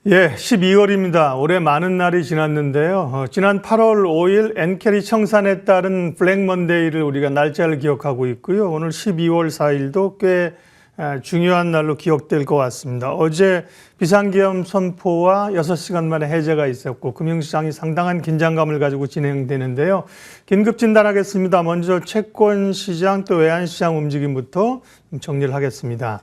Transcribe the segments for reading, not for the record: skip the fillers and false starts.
예, 12월입니다. 올해 많은 날이 지났는데요. 지난 8월 5일 엔캐리 청산에 따른 블랙 먼데이를 우리가 날짜를 기억하고 있고요. 오늘 12월 4일도 꽤 중요한 날로 기억될 것 같습니다. 어제 비상계엄 선포와 6시간 만에 해제가 있었고 금융시장이 상당한 긴장감을 가지고 진행되는데요. 긴급 진단하겠습니다. 먼저 채권시장 또 외환시장 움직임부터 정리를 하겠습니다.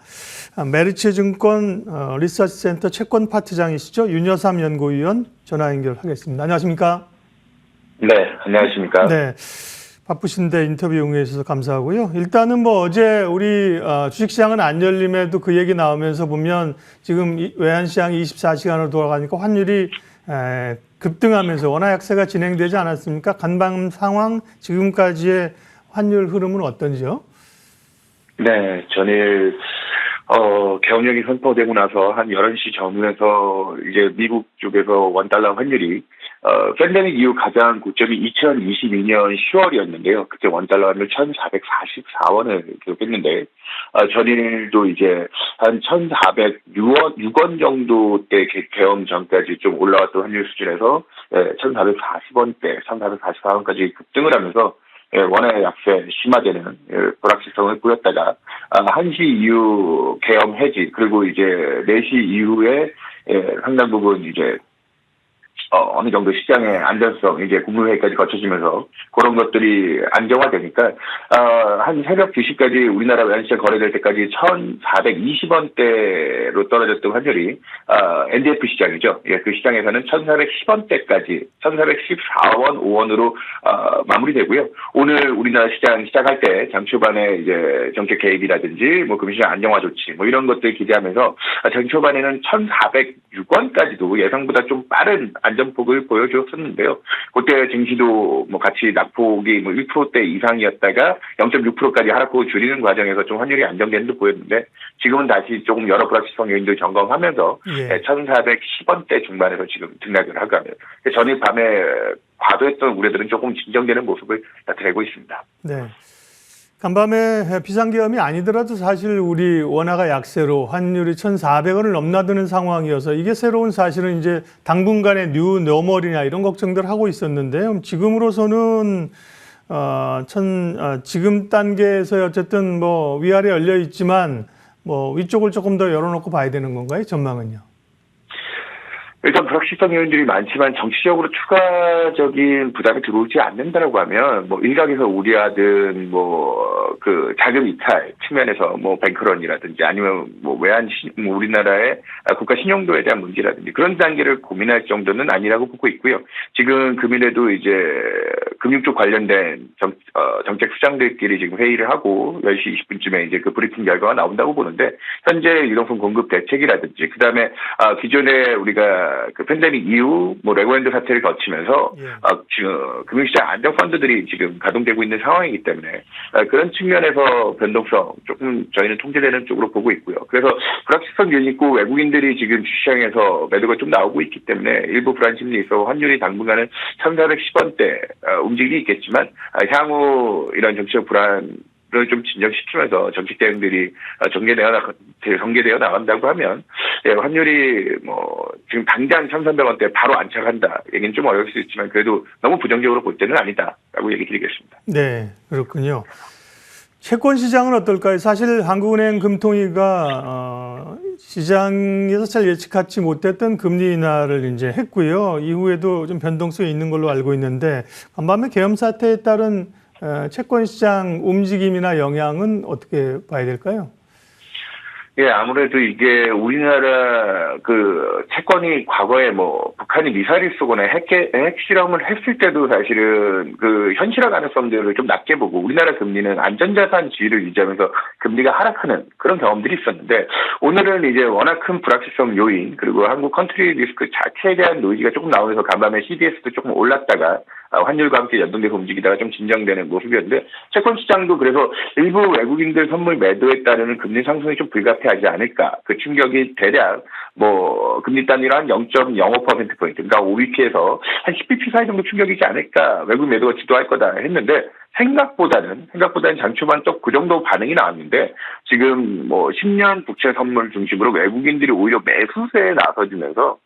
메리츠증권 리서치센터 채권파트장이시죠. 윤여삼 연구위원 전화 연결하겠습니다. 안녕하십니까? 네, 안녕하십니까? 네. 바쁘신데 인터뷰 응해 주셔서 감사하고요. 일단은 어제 우리 주식시장은 안 열림에도 그 얘기 나오면서 보면 지금 외환시장이 24시간으로 돌아가니까 환율이 급등하면서 원화 약세가 진행되지 않았습니까? 간밤 상황 지금까지의 환율 흐름은 어떤지요? 네, 전일 계엄령이 선포되고 나서 한 11시 전후에서 이제 미국 쪽에서 원달러 환율이 팬데믹 이후 가장 고점이 2022년 10월이었는데요. 그때 원달러 환율 1,444원을 기록했는데 전일도 이제 한 1,406원 정도 때 개엄 전까지 좀 올라왔던 환율 수준에서 1,440원대, 1,444원까지 급등을 하면서 원화의 약세 심화되는 불확실성을 보였다가 1시 이후 계엄 해지 그리고 이제 4시 이후에 상당 부분 이제 어느 정도 시장의 안전성, 이제 국무회의까지 거쳐지면서 그런 것들이 안정화되니까, 한 새벽 2시까지 우리나라 외환시장 거래될 때까지 1,420원대로 떨어졌던 환율이, NDF 시장이죠. 예, 그 시장에서는 1,410원대까지, 1,414원, 5원으로, 마무리되고요. 오늘 우리나라 시장 시작할 때 장 초반에 이제 정책 개입이라든지, 금시장 안정화 조치, 이런 것들 기대하면서, 장 초반에는 1,406원까지도 예상보다 좀 빠른 안정폭을 보여주었었는데요. 그때 증시도 같이 낙폭이 1%대 이상이었다가 0.6%까지 하락폭을 줄이는 과정에서 좀 환율이 안정되는 듯 보였는데 지금은 다시 조금 여러 불확실성 요인들 점검하면서 1,410원대 중반에서 지금 등락을 하고 하면 전일 밤에 과도했던 우려들은 조금 진정되는 모습을 나타내고 있습니다. 네. 간밤에 비상계엄이 아니더라도 사실 우리 원화가 약세로 환율이 1,400원을 넘나드는 상황이어서 이게 새로운 사실은 이제 당분간의 뉴 노멀이냐 이런 걱정들 하고 있었는데요. 지금으로서는 지금 단계에서 어쨌든 위아래 열려 있지만 위쪽을 조금 더 열어놓고 봐야 되는 건가요? 전망은요? 일단 불확실성 요인들이 많지만 정치적으로 추가적인 부담이 들어오지 않는다라고 하면 일각에서 우려하든 그 자금 이탈 측면에서 뱅크런이라든지 아니면 우리나라의 국가 신용도에 대한 문제라든지 그런 단계를 고민할 정도는 아니라고 보고 있고요. 지금 금일에도 이제 금융 쪽 관련된 정책 수장들끼리 지금 회의를 하고 10시 20분쯤에 이제 그 브리핑 결과가 나온다고 보는데 현재 유동성 공급 대책이라든지 그다음에 기존에 우리가 그 팬데믹 이후 레고랜드 사태를 거치면서 지금 금융시장 안정펀드들이 지금 가동되고 있는 상황이기 때문에 그런 측면에서 변동성 조금 저희는 통제되는 쪽으로 보고 있고요. 그래서 불확실성 요인이 있고 외국인들이 지금 주시장에서 매도가 좀 나오고 있기 때문에 일부 불안 심리 있어 환율이 당분간은 1,410원대 움직임이 있겠지만 향후 이런 정치적 불안 를 좀 진정시키면서 정책 대응들이 전개되어 나간다고 하면 환율이 지금 당장 1,300원대 바로 안착한다 얘기는 좀 어려울 수 있지만 그래도 너무 부정적으로 볼 때는 아니다라고 얘기 드리겠습니다. 네, 그렇군요. 채권 시장은 어떨까요? 사실 한국은행 금통위가 시장에서 잘 예측하지 못했던 금리 인하를 이제 했고요. 이후에도 좀 변동성이 있는 걸로 알고 있는데 간밤에 계엄 사태에 따른 채권 시장 움직임이나 영향은 어떻게 봐야 될까요? 예, 아무래도 이게 우리나라 그 채권이 과거에 북한이 미사일을 쏘거나 핵실험을 했을 때도 사실은 그 현실화 가능성들을 좀 낮게 보고 우리나라 금리는 안전자산 지위를 유지하면서 금리가 하락하는 그런 경험들이 있었는데 오늘은 이제 워낙 큰 불확실성 요인 그리고 한국 컨트리 리스크 자체에 대한 노이즈가 조금 나오면서 간밤에 CDS도 조금 올랐다가 환율과 함께 연동돼서 움직이다가 좀 진정되는 모습이었는데 채권 시장도 그래서 일부 외국인들 선물 매도에 따르는 금리 상승이 좀 불가피하지 않을까. 그 충격이 대략 금리 단위로 한 0.05%포인트 그러니까 5bp에서 한 10bp 사이 정도 충격이지 않을까. 외국 매도가 주도할 거다 했는데 생각보다는 장 초반 또 그 정도 반응이 나왔는데 지금 10년 국채 선물 중심으로 외국인들이 오히려 매수세에 나서주면서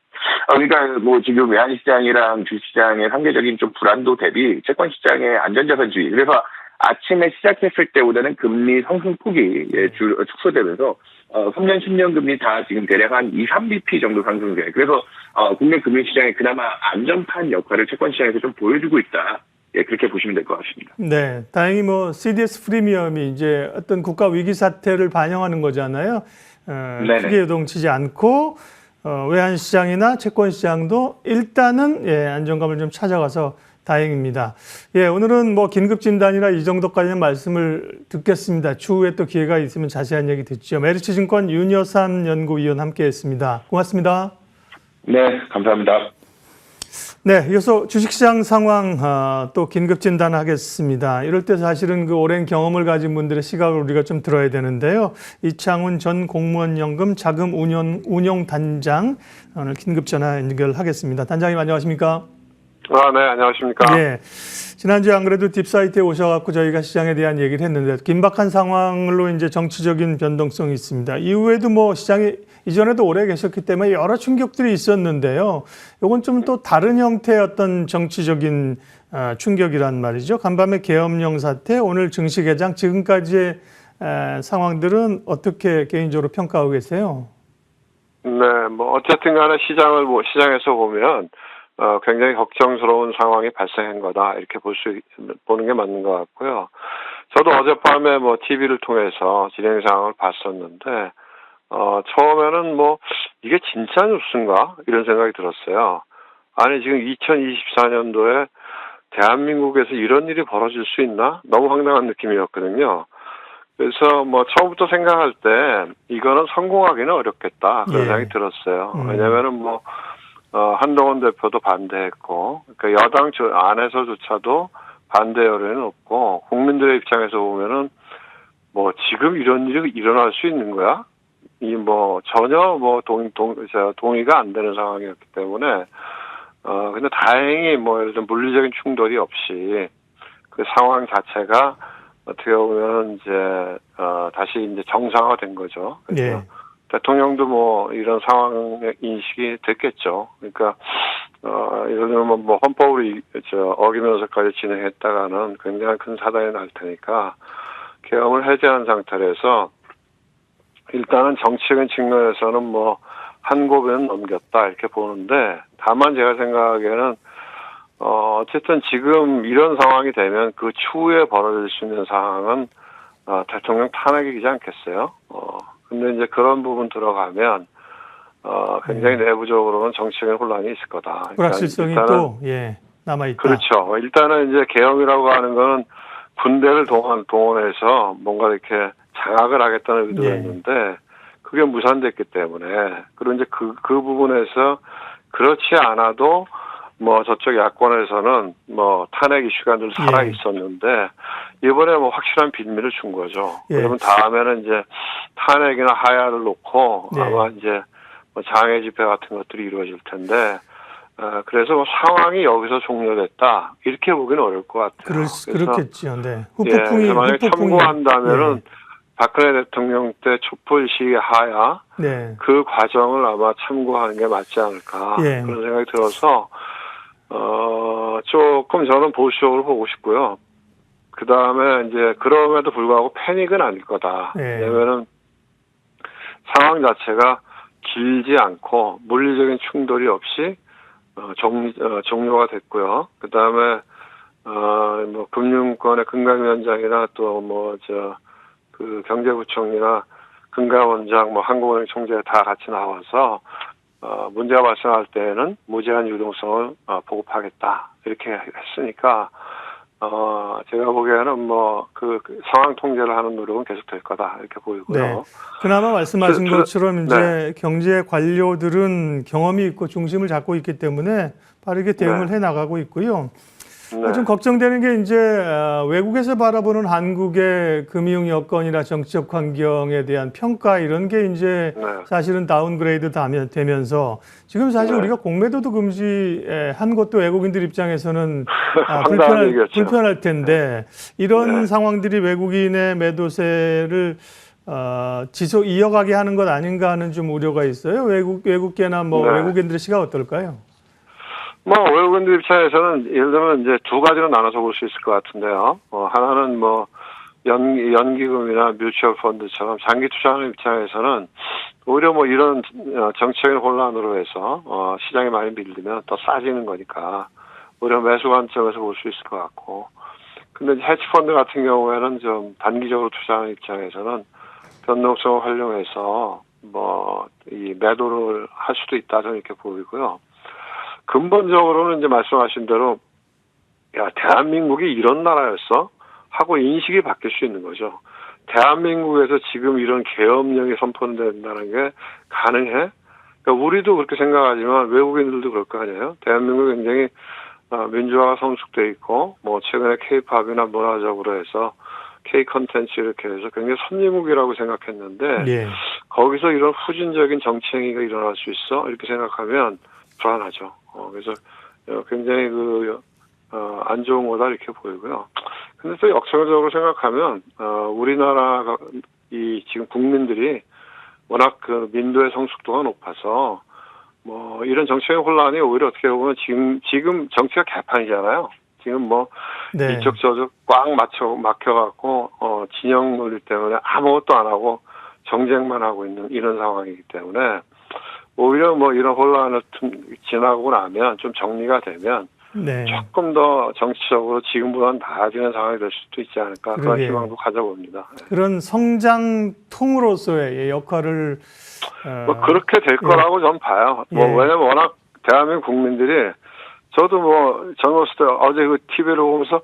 그러니까 뭐 지금 외환시장이랑 주시장의 상대적인 좀 불안도 대비 채권시장의 안전자산주의. 그래서 아침에 시작했을 때보다는 금리 상승폭이 축소되면서 3년, 10년 금리 다 지금 대략 한 2, 3bp 정도 상승돼. 그래서 국내 금융시장에 그나마 안전판 역할을 채권시장에서 좀 보여주고 있다. 예, 그렇게 보시면 될 것 같습니다. 네, 다행히 뭐 CDS 프리미엄이 이제 어떤 국가 위기 사태를 반영하는 거잖아요. 크게 요동치지 않고 외환 시장이나 채권 시장도 일단은 안정감을 좀 찾아가서 다행입니다. 예, 오늘은 뭐 긴급 진단이나 이 정도까지는 말씀을 듣겠습니다. 추후에 또 기회가 있으면 자세한 얘기 듣죠. 메리츠증권 윤여산 연구위원 함께했습니다. 고맙습니다. 네, 감사합니다. 네, 이어서 주식시장 상황 또 긴급 진단하겠습니다. 이럴 때 사실은 그 오랜 경험을 가진 분들의 시각을 우리가 좀 들어야 되는데요. 이창훈 전 공무원연금 자금 운용 단장 오늘 긴급 전화 연결하겠습니다. 단장님 안녕하십니까? 네, 안녕하십니까? 네, 지난주에 안 그래도 딥사이트에 오셔갖고 저희가 시장에 대한 얘기를 했는데 긴박한 상황으로 이제 정치적인 변동성이 있습니다. 이후에도 뭐 시장이 이전에도 오래 계셨기 때문에 여러 충격들이 있었는데요. 이건 좀 또 다른 형태의 어떤 정치적인 충격이란 말이죠. 간밤에 계엄령 사태, 오늘 증시 개장, 지금까지의 상황들은 어떻게 개인적으로 평가하고 계세요? 네, 뭐 어쨌든 간에 시장에서 보면 굉장히 걱정스러운 상황이 발생한 거다 이렇게 보는 게 맞는 것 같고요. 저도 어젯밤에 뭐 TV를 통해서 진행 상황을 봤었는데 처음에는 뭐 이게 진짜 뉴스인가 이런 생각이 들었어요. 아니 지금 2024년도에 대한민국에서 이런 일이 벌어질 수 있나? 너무 황당한 느낌이었거든요. 그래서 뭐 처음부터 생각할 때 이거는 성공하기는 어렵겠다 그런 생각이 들었어요. 왜냐면은 뭐 한동훈 대표도 반대했고, 그러니까 여당 안에서조차도 반대 여론은 없고, 국민들의 입장에서 보면은 뭐 지금 이런 일이 일어날 수 있는 거야? 이 뭐 전혀 뭐 동의가 안 되는 상황이었기 때문에 근데 다행히 뭐 예를 들어 물리적인 충돌이 없이 그 상황 자체가 어떻게 보면 이제 다시 이제 정상화된 거죠. 그래서 대통령도 뭐 이런 상황 인식이 됐겠죠. 그러니까 예를 들면 뭐 헌법을 어기면서까지 진행했다가는 굉장히 큰 사단이 날 테니까 계엄을 해제한 상태에서 일단은 정치적인 측면에서는 뭐 한 고비는 넘겼다 이렇게 보는데 다만 제가 생각하기에는 어쨌든 지금 이런 상황이 되면 그 추후에 벌어질 수 있는 상황은 대통령 탄핵이지 않겠어요? 근데 이제 그런 부분 들어가면 굉장히 내부적으로는 정치적인 혼란이 있을 거다. 불확실성이 또 남아있다. 그렇죠. 일단은 이제 계엄이라고 하는 거는 군대를 동원해서 뭔가 이렇게 장악을 하겠다는 의도였는데 그게 무산됐기 때문에 그리고 이제 그 부분에서 그렇지 않아도 뭐 저쪽 야권에서는 뭐 탄핵 이슈가 늘 살아 있었는데 이번에 뭐 확실한 빌미를 준 거죠. 그러면 다음에는 이제 탄핵이나 하야를 놓고 아마 이제 뭐 장애 집회 같은 것들이 이루어질 텐데 그래서 뭐 상황이 여기서 종료됐다 이렇게 보기는 어려울 것 같아요. 그렇겠죠. 네. 후폭풍이 만약에 참고한다면은 박근혜 대통령 때 촛불 시위 하야 그 과정을 아마 참고하는 게 맞지 않을까 그런 생각이 들어서 조금 저는 보수적으로 보고 싶고요. 그 다음에 이제 그럼에도 불구하고 패닉은 아닐 거다. 왜냐면은 상황 자체가 길지 않고 물리적인 충돌이 없이 종료가 됐고요. 그 다음에 뭐 금융권의 금감위원장이나 또 뭐 그 경제부총리나 금감원장 뭐 한국은행 총재 다 같이 나와서 문제가 발생할 때에는 무제한 유동성을 보급하겠다 이렇게 했으니까 제가 보기에는 뭐 그 상황 통제를 하는 노력은 계속될 거다 이렇게 보이고요. 그나마 말씀하신 것처럼 이제 경제 관료들은 경험이 있고 중심을 잡고 있기 때문에 빠르게 대응을 해 나가고 있고요. 좀 걱정되는 게 이제 외국에서 바라보는 한국의 금융 여건이나 정치적 환경에 대한 평가 이런 게 이제 사실은 다운그레이드 되면서 지금 사실 우리가 공매도도 금지한 것도 외국인들 입장에서는 불편할 텐데 이런 상황들이 외국인의 매도세를 지속 이어가게 하는 것 아닌가 하는 좀 우려가 있어요. 외국계나 뭐 네. 외국인들의 시각 어떨까요? 뭐 외국인들 입장에서는 예를 들면 이제 두 가지로 나눠서 볼 수 있을 것 같은데요. 하나는 뭐 연기금이나 뮤추얼 펀드처럼 장기 투자하는 입장에서는 오히려 뭐 이런 정책의 혼란으로 해서 시장이 많이 밀리면 더 싸지는 거니까 오히려 매수 관점에서 볼 수 있을 것 같고, 근데 이제 헤지 펀드 같은 경우에는 좀 단기적으로 투자하는 입장에서는 변동성을 활용해서 뭐 이 매도를 할 수도 있다 저는 이렇게 보이고요. 근본적으로는 이제 말씀하신 대로 야 대한민국이 이런 나라였어? 하고 인식이 바뀔 수 있는 거죠. 대한민국에서 지금 이런 계엄령이 선포된다는 게 가능해? 그러니까 우리도 그렇게 생각하지만 외국인들도 그럴 거 아니에요. 대한민국이 굉장히 민주화가 성숙돼 있고, 뭐 최근에 K-팝이나 문화적으로 해서 K 컨텐츠 이렇게 해서 굉장히 선진국이라고 생각했는데 예. 거기서 이런 후진적인 정치행위가 일어날 수 있어? 이렇게 생각하면 불안하죠. 그래서 굉장히 안 좋은 거다 이렇게 보이고요. 근데 또 역설적으로 생각하면 우리나라가 지금 국민들이 워낙 그 민도의 성숙도가 높아서 뭐 이런 정치적 혼란이 오히려 어떻게 보면 지금 정치가 개판이잖아요. 지금 뭐 네. 이쪽 저쪽 꽉 막혀갖고 진영 논리 때문에 아무것도 안 하고 정쟁만 하고 있는 이런 상황이기 때문에 오히려 뭐 이런 혼란을 지나고 나면 좀 정리가 되면 네. 조금 더 정치적으로 지금보다는 나아지는 상황이 될 수도 있지 않을까 그런 그러게요. 희망도 가져봅니다. 그런 성장통으로서의 역할을 뭐 그렇게 될 거라고 저는 봐요. 뭐 예. 왜냐면 워낙 대한민국 국민들이 저도 뭐 젊었을 때 어제 그 TV를 보면서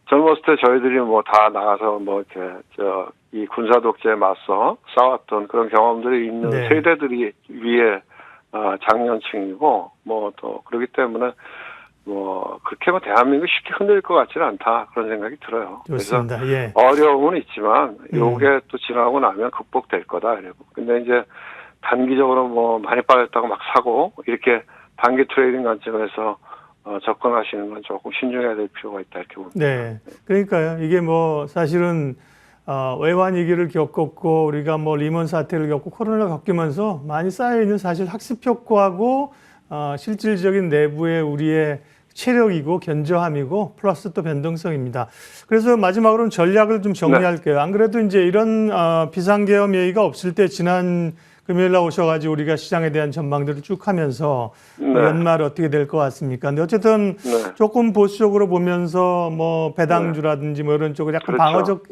젊었을 때 저희들이 뭐 다 나가서 뭐 이렇게 이 군사 독재에 맞서 싸웠던 그런 경험들이 있는 네. 세대들이 위에 장년층이고 뭐 또 그렇기 때문에 뭐 그렇게 뭐 대한민국 쉽게 흔들릴 것 같지는 않다 그런 생각이 들어요. 좋습니다. 그래서 예. 어려움은 있지만 요게 또 지나고 나면 극복될 거다 이러고. 근데 이제 단기적으로 뭐 많이 빠졌다고 막 사고 이렇게 단기 트레이딩 관점에서 접근하시는 건 조금 신중해야 될 필요가 있다 이렇게 봅니다. 네. 그러니까요. 이게 뭐 사실은 외환 위기를 겪었고 우리가 뭐 리먼 사태를 겪고 코로나를 겪으면서 많이 쌓여 있는 사실 학습 효과하고 실질적인 내부의 우리의 체력이고 견저함이고 플러스 또 변동성입니다. 그래서 마지막으로는 전략을 좀 정리할게요. 안 그래도 이제 이런 비상계엄 얘기가 없을 때 지난 금요일 날 오셔가지고 우리가 시장에 대한 전망들을 쭉 하면서 네. 연말 어떻게 될 것 같습니까? 근데 어쨌든 네. 조금 보수적으로 보면서 뭐 배당주라든지 뭐 이런 쪽으로 약간 그렇죠. 방어적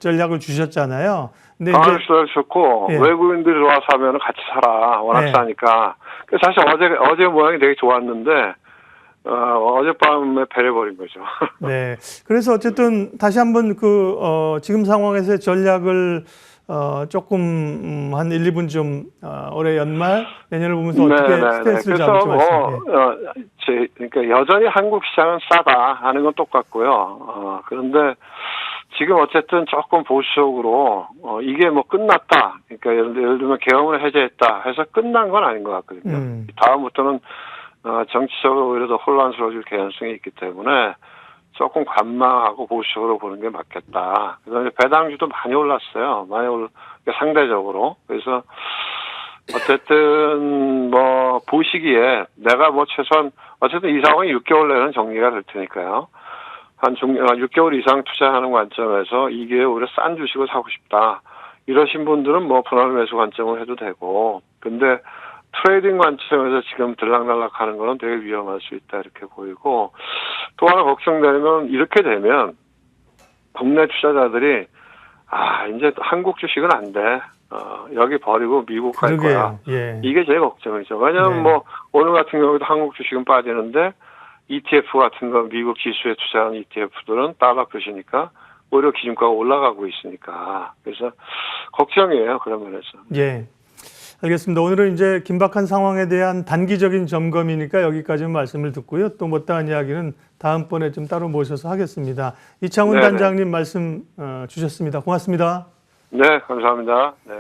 전략을 주셨잖아요. 근데 방어를 이제 좋고 예. 외국인들이 들어와서 하면 같이 살아. 워낙 네. 싸니까. 그래서 사실 어제 모양이 되게 좋았는데 어젯밤에 배려버린 거죠. 네. 그래서 어쨌든 다시 한번 지금 상황에서의 전략을 조금 한 1, 2분 좀 올해 연말 내년을 보면서 어떻게 스탠스를 그래서 잡을지 말씀해 그러니까 여전히 한국 시장은 싸다 하는 건 똑같고요. 그런데 지금 어쨌든 조금 보수적으로 이게 뭐 끝났다. 그러니까 예를 들면 계엄을 해제했다 해서 끝난 건 아닌 것 같거든요. 다음부터는 정치적으로 오히려 더 혼란스러워질 개연성이 있기 때문에 조금 관망하고 보수적으로 보는 게 맞겠다. 그래서 배당주도 많이 올랐어요. 상대적으로. 그래서 어쨌든 뭐 보시기에 내가 뭐 최소한 어쨌든 이 상황이 6개월 내는 정리가 될 테니까요. 한 6개월 이상 투자하는 관점에서 이게 오히려 싼 주식을 사고 싶다. 이러신 분들은 뭐 분할 매수 관점을 해도 되고. 근데 트레이딩 관점에서 지금 들락날락 하는 거는 되게 위험할 수 있다 이렇게 보이고, 또 하나 걱정되는 건 이렇게 되면 국내 투자자들이 이제 한국 주식은 안 돼. 여기 버리고 미국 갈 거야. 예. 이게 제일 걱정이죠. 왜냐하면 네. 뭐 오늘 같은 경우에도 한국 주식은 빠지는데 ETF 같은 거 미국 지수에 투자하는 ETF들은 달러 표시니까 오히려 기준가가 올라가고 있으니까. 그래서 걱정이에요. 그런 면에서. 예. 알겠습니다. 오늘은 이제 긴박한 상황에 대한 단기적인 점검이니까 여기까지만 말씀을 듣고요. 또 못다한 이야기는 다음번에 좀 따로 모셔서 하겠습니다. 이창훈 네네. 단장님 말씀 주셨습니다. 고맙습니다. 네, 감사합니다. 네.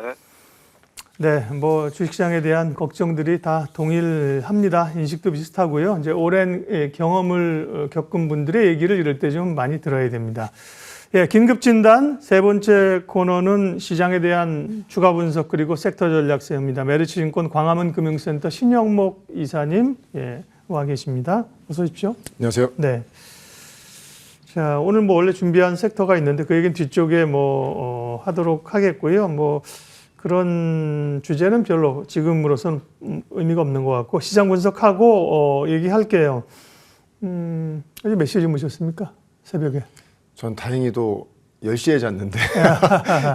네, 뭐 주식시장에 대한 걱정들이 다 동일합니다. 인식도 비슷하고요. 이제 오랜 경험을 겪은 분들의 얘기를 이럴 때 좀 많이 들어야 됩니다. 예, 긴급 진단 세 번째 코너는 시장에 대한 추가 분석 그리고 섹터 전략 세웁니다. 메리츠증권 광화문 금융센터 신영목 이사님 와 계십니다. 어서 오십시오. 안녕하세요. 네. 자, 오늘 뭐 원래 준비한 섹터가 있는데 그 얘기는 뒤쪽에 하도록 하겠고요. 그런 주제는 별로 지금으로서는 의미가 없는 것 같고 시장 분석하고 얘기할게요. 어제 몇 시에 주무셨습니까? 새벽에? 전 다행히도 10시에 잤는데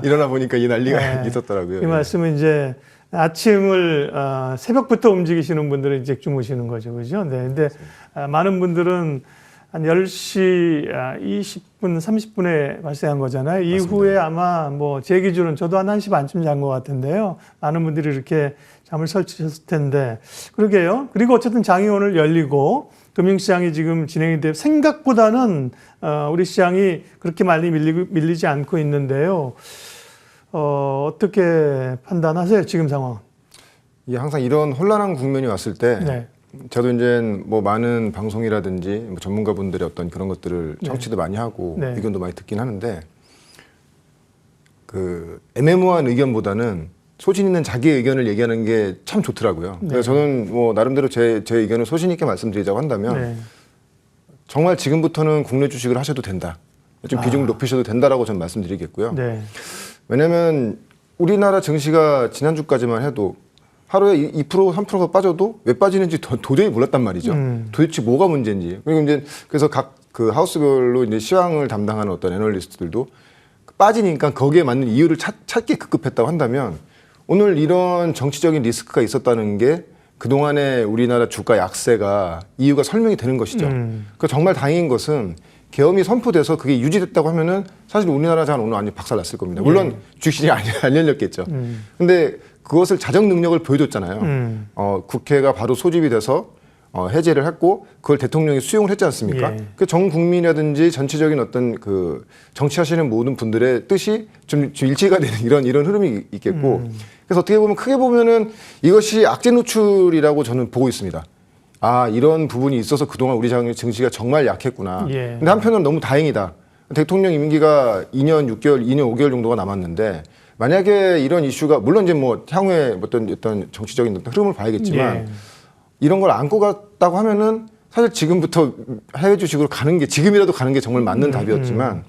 일어나 보니까 이 난리가 있었더라고요. 이 말씀은 이제 아침을 새벽부터 움직이시는 분들은 이제 주무시는 거죠. 그죠? 네. 근데 많은 분들은 한 10시 20분, 30분에 발생한 거잖아요. 맞습니다. 이후에 아마 제 기준은 저도 한 1시 반쯤 잔 것 같은데요. 많은 분들이 이렇게 잠을 설치셨을 텐데. 그러게요. 그리고 어쨌든 장이 오늘 열리고 금융시장이 지금 진행이 되고 생각보다는 우리 시장이 그렇게 많이 밀리지 않고 있는데요. 어떻게 판단하세요? 지금 상황? 이게 항상 이런 혼란한 국면이 왔을 때 네. 저도 이제 많은 방송이라든지 전문가분들의 어떤 그런 것들을 청취도 많이 하고 네. 의견도 많이 듣긴 하는데 그 애매모호한 의견보다는 소신 있는 자기의 의견을 얘기하는 게 참 좋더라고요. 네. 그래서 저는 나름대로 제 의견을 소신 있게 말씀드리자고 한다면 네. 정말 지금부터는 국내 주식을 하셔도 된다. 좀 비중을 높이셔도 된다라고 저는 말씀드리겠고요. 네. 왜냐하면 우리나라 증시가 지난주까지만 해도 하루에 2% 3%가 빠져도 왜 빠지는지 도저히 몰랐단 말이죠. 도대체 뭐가 문제인지. 그리고 이제 그래서 각 그 하우스별로 이제 시황을 담당하는 어떤 애널리스트들도 빠지니까 거기에 맞는 이유를 찾기 급급했다고 한다면 오늘 이런 정치적인 리스크가 있었다는 게 그동안의 우리나라 주가 약세가 이유가 설명이 되는 것이죠. 그러니까 정말 다행인 것은 계엄이 선포돼서 그게 유지됐다고 하면은 사실 우리나라 장 오늘 완전 박살났을 겁니다. 물론 주식시장이 안 열렸겠죠. 근데 그것을 자정 능력을 보여줬잖아요. 국회가 바로 소집이 돼서 해제를 했고 그걸 대통령이 수용을 했지 않습니까? 예. 그 전 국민이라든지 전체적인 어떤 그 정치하시는 모든 분들의 뜻이 좀 일치가 되는 이런 흐름이 있겠고 그래서 어떻게 보면 크게 보면은 이것이 악재 노출이라고 저는 보고 있습니다. 아, 이런 부분이 있어서 그동안 우리 증시가 정말 약했구나. 예. 근데 한편으로는 너무 다행이다. 대통령 임기가 2년 5개월 정도가 남았는데 만약에 이런 이슈가 물론 이제 향후에 어떤 정치적인 어떤 흐름을 봐야겠지만 예. 이런 걸 안고 갔다고 하면은 사실 지금부터 해외 주식으로 가는 게 지금이라도 가는 게 정말 맞는 답이었지만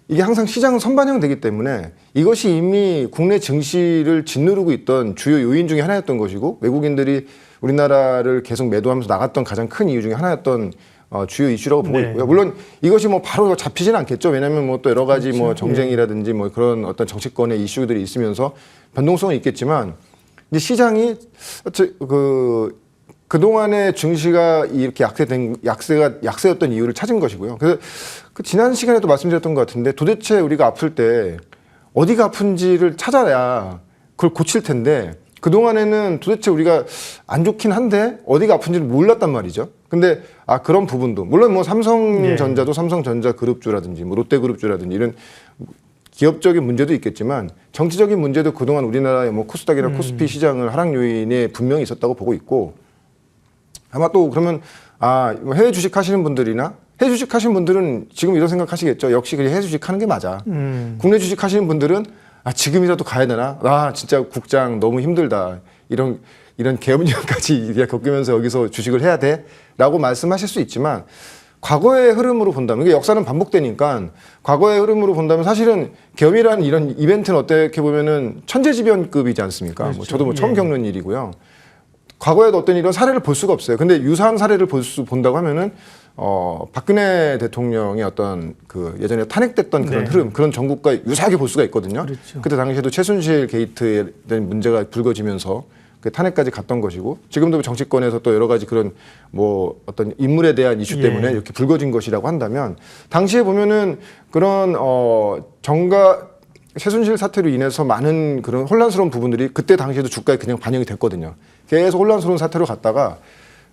이게 항상 시장은 선반영되기 때문에 이것이 이미 국내 증시를 짓누르고 있던 주요 요인 중에 하나였던 것이고 외국인들이 우리나라를 계속 매도하면서 나갔던 가장 큰 이유 중에 하나였던 주요 이슈라고 보고 네. 있고요. 물론 이것이 바로 잡히지는 않겠죠. 왜냐하면 또 여러 가지 그렇죠. 정쟁이라든지 그런 어떤 정치권의 이슈들이 있으면서 변동성은 있겠지만 이제 시장이 그동안의 증시가 이렇게 약세였던 이유를 찾은 것이고요. 그래서 지난 시간에도 말씀드렸던 것 같은데 도대체 우리가 아플 때 어디가 아픈지를 찾아야 그걸 고칠 텐데 그동안에는 도대체 우리가 안 좋긴 한데 어디가 아픈지를 몰랐단 말이죠. 근데 그런 부분도 물론 삼성전자도 삼성전자 그룹주라든지 롯데그룹주라든지 이런 기업적인 문제도 있겠지만 정치적인 문제도 그동안 우리나라의 코스닥이나 코스피 시장을 하락 요인에 분명히 있었다고 보고 있고 아마 또 그러면 해외 주식 하시는 분들이나 해외 주식 하시는 분들은 지금 이런 생각하시겠죠. 역시 그냥 해외 주식 하는 게 맞아. 국내 주식 하시는 분들은 지금이라도 가야 되나? 진짜 국장 너무 힘들다. 이런 계엄령까지 겪으면서 여기서 주식을 해야 돼? 라고 말씀하실 수 있지만 과거의 흐름으로 본다면 이게 역사는 반복되니까 과거의 흐름으로 본다면 사실은 계엄이라는 이런 이벤트는 어떻게 보면은 천재지변급이지 않습니까? 그렇죠. 저도 처음 겪는 일이고요. 과거에도 어떤 이런 사례를 볼 수가 없어요. 근데 유사한 사례를 본다고 하면은 박근혜 대통령의 어떤 예전에 탄핵됐던 그런 흐름, 그런 정국과 유사하게 볼 수가 있거든요. 그렇죠. 그때 당시에도 최순실 게이트에 대한 문제가 불거지면서 그 탄핵까지 갔던 것이고 지금도 정치권에서 또 여러 가지 그런 어떤 인물에 대한 이슈 때문에 이렇게 불거진 것이라고 한다면 당시에 보면은 그런 최순실 사태로 인해서 많은 그런 혼란스러운 부분들이 그때 당시에도 주가에 그냥 반영이 됐거든요. 계속 혼란스러운 사태로 갔다가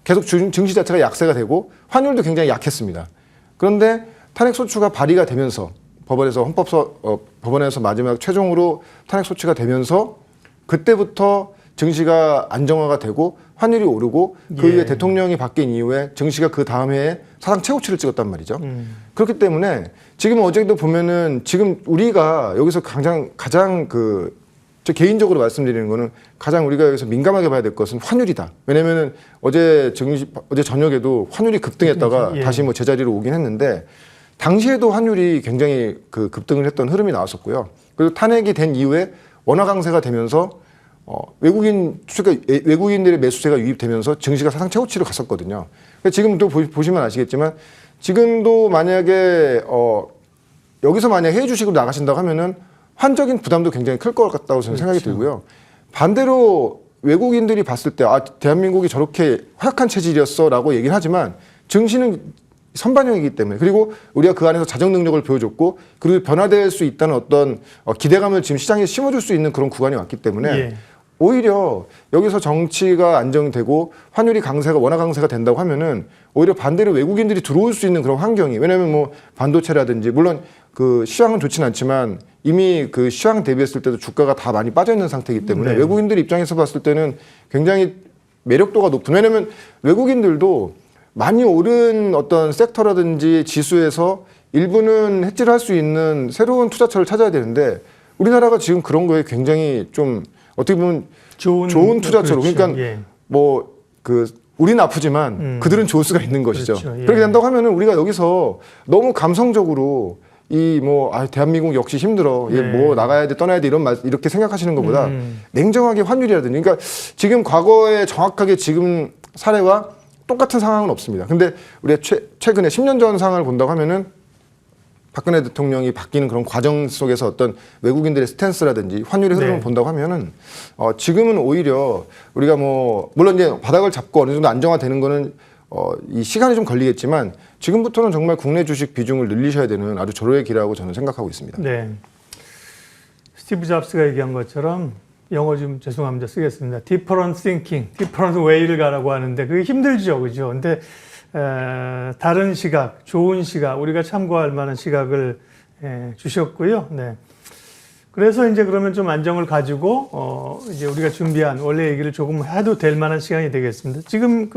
계속 증시 자체가 약세가 되고 환율도 굉장히 약했습니다. 그런데 탄핵 소추가 발의가 되면서 법원에서 마지막 최종으로 탄핵 소추가 되면서 그때부터 증시가 안정화가 되고 환율이 오르고 그 예. 이후에 대통령이 바뀐 이후에 증시가 그 다음 해에 사상 최고치를 찍었단 말이죠. 그렇기 때문에 지금 어제도 보면은 지금 우리가 여기서 가장 저 개인적으로 말씀드리는 거는 가장 우리가 여기서 민감하게 봐야 될 것은 환율이다. 왜냐면은 어제 저녁에도 환율이 급등했다가 예. 다시 뭐 제자리로 오긴 했는데 당시에도 환율이 굉장히 급등을 했던 흐름이 나왔었고요. 그리고 탄핵이 된 이후에 원화 강세가 되면서 외국인들의 매수세가 유입되면서 증시가 사상 최고치로 갔었거든요. 그러니까 지금도 보시면 아시겠지만 지금도 만약에 여기서 만약 해외 주식으로 나가신다고 하면은 환적인 부담도 굉장히 클 것 같다고 저는 생각이 들고요. 반대로 외국인들이 봤을 때 대한민국이 저렇게 허약한 체질이었어라고 얘기를 하지만 증시는 선반영이기 때문에 그리고 우리가 그 안에서 자정 능력을 보여줬고 그리고 변화될 수 있다는 어떤 기대감을 지금 시장에 심어줄 수 있는 그런 구간이 왔기 때문에 예. 오히려 여기서 정치가 안정되고 환율이 원화 강세가 된다고 하면은 오히려 반대로 외국인들이 들어올 수 있는 그런 환경이 왜냐하면 뭐 반도체라든지 물론 그 시황은 좋지는 않지만 이미 그 시황 대비했을 때도 주가가 다 많이 빠져 있는 상태이기 때문에 네. 외국인들 입장에서 봤을 때는 굉장히 매력도가 높은 왜냐하면 외국인들도 많이 오른 어떤 섹터라든지 지수에서 일부는 해지를 할 수 있는 새로운 투자처를 찾아야 되는데 우리나라가 지금 그런 거에 굉장히 좀 어떻게 보면 좋은 투자처로 그렇죠. 그러니까 예. 우리는 아프지만 그들은 좋을 수가 있는 것이죠. 그렇죠. 예. 그렇게 된다고 하면은 우리가 여기서 너무 감성적으로 대한민국 역시 힘들어. 얘 네. 뭐 나가야 돼, 떠나야 돼 이렇게 생각하시는 것보다 냉정하게 환율이라든지 그러니까 지금 과거에 정확하게 지금 사례와 똑같은 상황은 없습니다. 근데 우리가 최근에 10년 전 상황을 본다고 하면은 박근혜 대통령이 바뀌는 그런 과정 속에서 어떤 외국인들의 스탠스라든지 환율의 흐름을 네. 본다고 하면은 지금은 오히려 우리가 물론 이제 바닥을 잡고 어느 정도 안정화되는 거는 이 시간이 좀 걸리겠지만 지금부터는 정말 국내 주식 비중을 늘리셔야 되는 아주 절호의 기라고 저는 생각하고 있습니다. 네. 스티브 잡스가 얘기한 것처럼 영어 좀 죄송합니다. 쓰겠습니다. different thinking, different way를 가라고 하는데 그게 힘들죠. 그죠? 근데 다른 시각, 좋은 시각, 우리가 참고할 만한 시각을 주셨고요. 네. 그래서 이제 그러면 좀 안정을 가지고 이제 우리가 준비한 원래 얘기를 조금 해도 될 만한 시간이 되겠습니다. 지금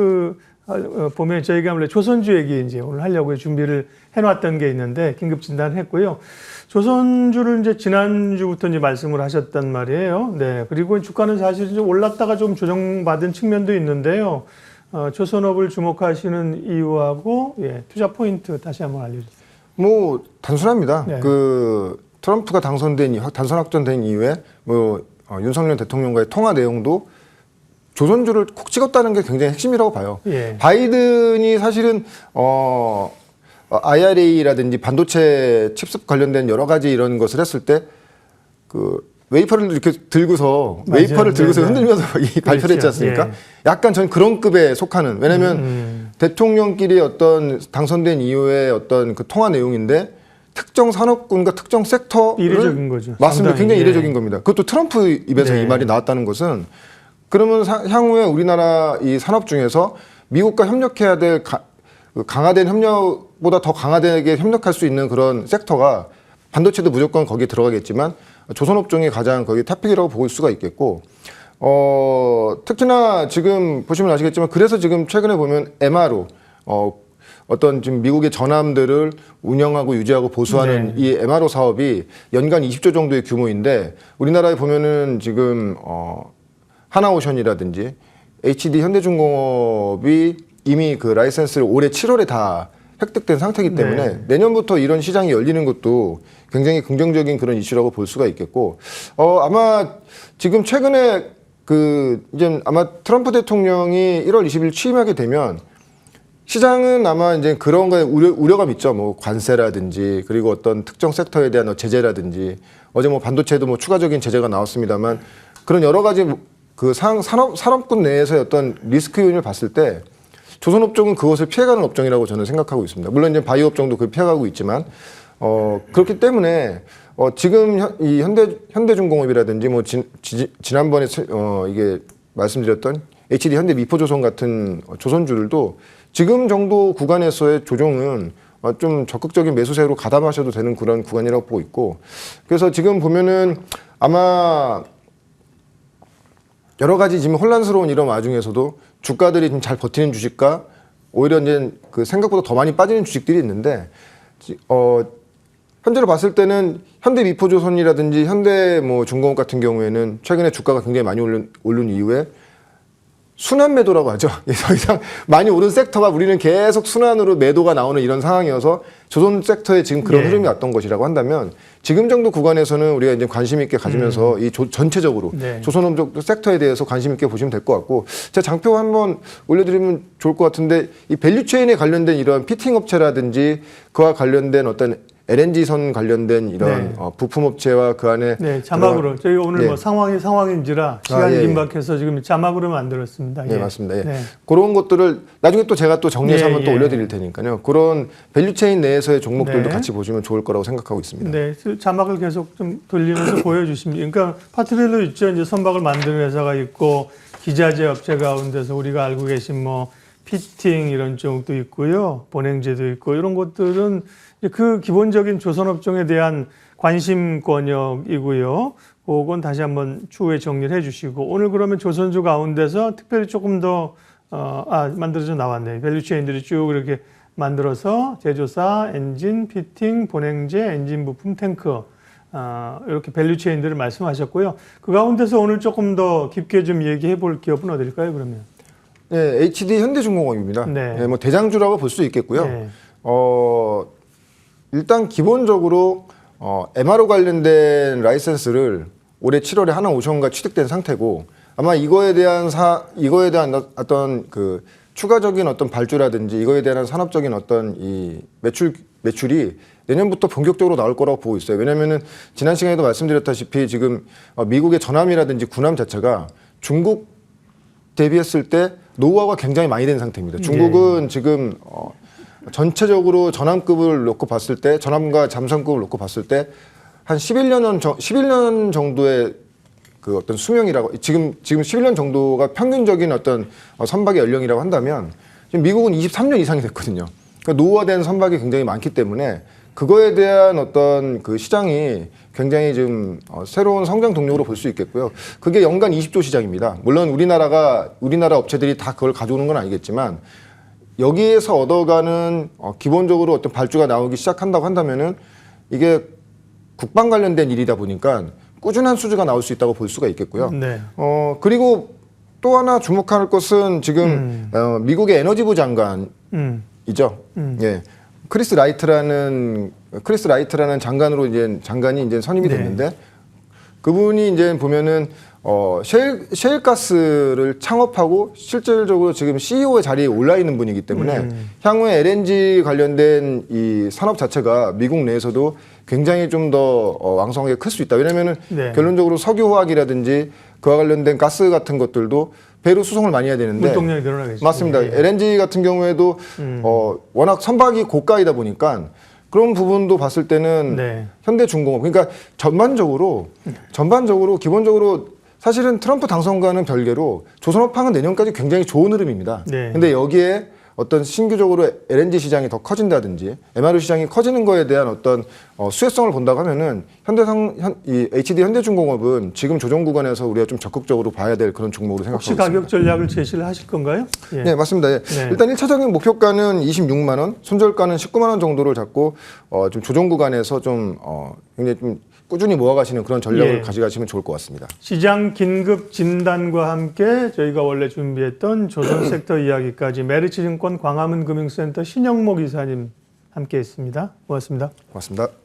보면 저희가 원래 조선주 얘기 이제 오늘 하려고 준비를 해놨던 게 있는데 긴급 진단했고요. 조선주를 이제 지난주부터 이제 말씀을 하셨단 말이에요. 네. 그리고 주가는 사실 좀 올랐다가 좀 조정받은 측면도 있는데요. 조선업을 주목하시는 이유하고 투자 포인트 다시 한번 알려주세요. 단순합니다. 네. 트럼프가 단선 확정된 이후에 윤석열 대통령과의 통화 내용도 조선주를 콕 찍었다는 게 굉장히 핵심이라고 봐요. 예. 바이든이 사실은 IRA라든지 반도체 칩스 관련된 여러 가지 이런 것을 했을 때 웨이퍼를 이렇게 들고서 맞아요. 웨이퍼를 들고서 네네. 흔들면서 발표를 했지 않습니까? 예. 약간 전 그런 급에 속하는 왜냐하면 대통령끼리 어떤 당선된 이후에 어떤 그 통화 내용인데 특정 산업군과 특정 섹터를 이례적인 거죠. 맞습니다. 상당히. 굉장히 예. 이례적인 겁니다. 그것도 트럼프 입에서 네. 이 말이 나왔다는 것은 그러면 향후에 우리나라 이 산업 중에서 미국과 협력해야 될 강화된 협력보다 더 강화되게 협력할 수 있는 그런 섹터가 반도체도 무조건 거기에 들어가겠지만 조선업종이 가장 거기 탑픽이라고 볼 수가 있겠고 특히나 지금 보시면 아시겠지만 그래서 지금 최근에 보면 MRO 어떤 지금 미국의 전함들을 운영하고 유지하고 보수하는 네. 이 MRO 사업이 연간 20조 정도의 규모인데 우리나라에 보면은 지금 하나오션이라든지 HD 현대중공업이 이미 그 라이센스를 올해 7월에 다 획득된 상태이기 때문에 네. 내년부터 이런 시장이 열리는 것도 굉장히 긍정적인 그런 이슈라고 볼 수가 있겠고 아마 지금 최근에 이제 아마 트럼프 대통령이 1월 20일 취임하게 되면 시장은 아마 이제 그런 거에 우려감 있죠. 뭐 관세라든지 그리고 어떤 특정 섹터에 대한 제재라든지 어제 뭐 반도체도 추가적인 제재가 나왔습니다만 그런 여러 가지 산업군 내에서의 어떤 리스크 요인을 봤을 때 조선업종은 그것을 피해가는 업종이라고 저는 생각하고 있습니다. 물론 이제 바이오 업종도 그걸 피해가고 있지만 그렇기 때문에 지금 이 현대중공업이라든지 뭐 지난번에 이게 말씀드렸던 HD 현대 미포조선 같은 조선주들도 지금 정도 구간에서의 조정은 좀 적극적인 매수세로 가담하셔도 되는 그런 구간이라고 보고 있고 그래서 지금 보면은 아마 여러 가지 지금 혼란스러운 이런 와중에서도 주가들이 좀 잘 버티는 주식과 오히려 이제 그 생각보다 더 많이 빠지는 주식들이 있는데 현재로 봤을 때는 현대미포조선이라든지 현대중공업 같은 경우에는 최근에 주가가 굉장히 많이 오른 이후에 순환 매도라고 하죠. 더 이상 많이 오른 섹터가 우리는 계속 순환으로 매도가 나오는 이런 상황이어서 조선 섹터에 지금 그런 흐름이 왔던 것이라고 한다면 지금 정도 구간에서는 우리가 이제 관심 있게 가지면서 전체적으로 조선업종 섹터에 대해서 관심 있게 보시면 될 것 같고 제가 장표 한번 올려드리면 좋을 것 같은데 이 밸류체인에 관련된 이런 피팅 업체라든지 그와 관련된 어떤 LNG선 관련된 이런 부품업체와 그 안에 자막으로 저희가 오늘 뭐 상황인지라 시간이 예. 긴박해서 지금 자막으로 만들었습니다. 네, 맞습니다. 예. 그런 것들을 나중에 또 제가 또 정리해서 한번 또 올려드릴 테니까요. 그런 밸류체인 내에서의 종목들도 같이 보시면 좋을 거라고 생각하고 있습니다. 네, 자막을 계속 좀 돌리면서 보여주십니다. 그러니까 파트별로 있죠. 이제 선박을 만드는 회사가 있고 기자재 업체 가운데서 우리가 알고 계신 뭐 피팅 이런 쪽도 있고요, 본행제도 있고 이런 것들은 그 기본적인 조선업종에 대한 관심권역이고요. 그건 다시 한번 추후에 정리를 해주시고 오늘 그러면 조선주 가운데서 특별히 조금 더 만들어져 나왔네요. 밸류체인들이 쭉 이렇게 만들어서 제조사, 엔진, 피팅, 본행제, 엔진 부품, 탱크 이렇게 밸류체인들을 말씀하셨고요. 그 가운데서 오늘 조금 더 깊게 좀 얘기해 볼 기업은 어딜까요? 그러면? 네, HD 현대중공업입니다. 네. 뭐 대장주라고 볼 수 있겠고요. 네. 일단 기본적으로 MRO 관련된 라이센스를 올해 7월에 하나오션가 취득된 상태고 아마 이거에 대한 어떤 그 추가적인 어떤 발주라든지 이거에 대한 산업적인 어떤 이 매출이 내년부터 본격적으로 나올 거라고 보고 있어요. 왜냐면은 지난 시간에도 말씀드렸다시피 지금 미국의 전함이라든지 군함 자체가 중국 대비했을 때 노후화가 굉장히 많이 된 상태입니다. 중국은 지금 전체적으로 전함급을 놓고 봤을 때 전함과 잠수함급을 놓고 봤을 때 한 11년 정도의 그 어떤 수명이라고 지금 11년 정도가 평균적인 어떤 선박의 연령이라고 한다면 지금 미국은 23년 이상이 됐거든요. 그러니까 노후화된 선박이 굉장히 많기 때문에 그거에 대한 어떤 그 시장이 굉장히 좀 새로운 성장 동력으로 볼 수 있겠고요. 그게 연간 20조 시장입니다. 물론 우리나라 업체들이 다 그걸 가져오는 건 아니겠지만 여기에서 얻어가는 기본적으로 어떤 발주가 나오기 시작한다고 한다면은 이게 국방 관련된 일이다 보니까 꾸준한 수주가 나올 수 있다고 볼 수가 있겠고요. 네. 그리고 또 하나 주목할 것은 지금 미국의 에너지부 장관이죠. 예. 크리스 라이트라는 장관이 이제 선임이 됐는데 그분이 이제 보면은 셰일가스를 창업하고 실질적으로 지금 CEO의 자리에 올라 있는 분이기 때문에 향후에 LNG 관련된 이 산업 자체가 미국 내에서도 굉장히 좀 더 왕성하게 클 수 있다. 왜냐면은 결론적으로 석유화학이라든지 그와 관련된 가스 같은 것들도 배로 수송을 많이 해야 되는데 물동량이 늘어나겠죠. 맞습니다. LNG 같은 경우에도 워낙 선박이 고가이다 보니까 그런 부분도 봤을 때는 현대중공업 그러니까 전반적으로 기본적으로 사실은 트럼프 당선과는 별개로 조선업황은 내년까지 굉장히 좋은 흐름입니다. 근데 여기에 어떤 신규적으로 LNG 시장이 더 커진다든지 MRO 시장이 커지는 거에 대한 어떤 수혜성을 본다고 하면은 이 HD 현대중공업은 지금 조정 구간에서 우리가 좀 적극적으로 봐야 될 그런 종목으로 생각하고 있습니다. 혹시 가격 전략을 제시를 하실 건가요? 네, 맞습니다. 일단 1차적인 목표가는 26만 원, 손절가는 19만 원 정도를 잡고 좀 조정 구간에서 좀 굉장히 좀 꾸준히 모아가시는 그런 전략을 가져가시면 좋을 것 같습니다. 시장 긴급 진단과 함께 저희가 원래 준비했던 조선 섹터 이야기까지 메리츠증권 광화문 금융센터 신영목 이사님 함께했습니다. 고맙습니다. 고맙습니다.